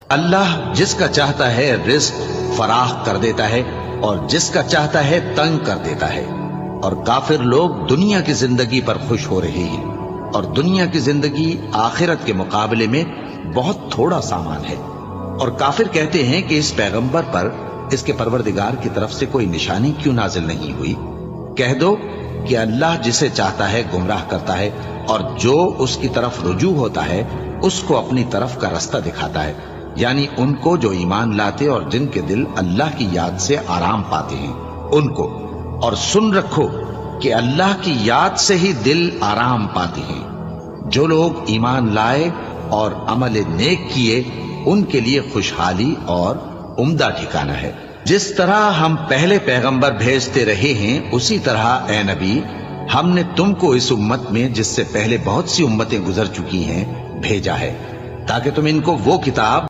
अल्लाह जिसका चाहता है रिज्क फराह कर देता है और जिसका चाहता है तंग कर देता है। और काफिर लोग दुनिया की जिंदगी पर खुश हो रहे हैं और दुनिया की जिंदगी आखिरत के मुकाबले में बहुत थोड़ा सामान है। और काफिर कहते हैं कि इस पैगंबर पर इसके परवरदिगार की तरफ से कोई निशानी क्यों नाजिल नहीं हुई। कह दो कि अल्लाह जिसे चाहता है गुमराह करता है और जो उसकी तरफ रुजू होता है उसको अपनी तरफ का रास्ता दिखाता है, यानी उनको जो ईमान लाते और जिनके दिल अल्लाह की याद से आराम पाते हैं उनको। और सुन रखो कि अल्लाह की याद से ही दिल आराम पाते हैं। जो लोग ईमान लाए और अमल नेक किए उनके लिए खुशहाली और उम्दा ठिकाना है। जिस तरह हम पहले पैगंबर भेजते रहे हैं उसी तरह ए नबी हमने तुमको इस उम्मत में जिससे पहले बहुत सी उम्मतें गुजर चुकी हैं भेजा है, ताकि तुम इनको वो किताब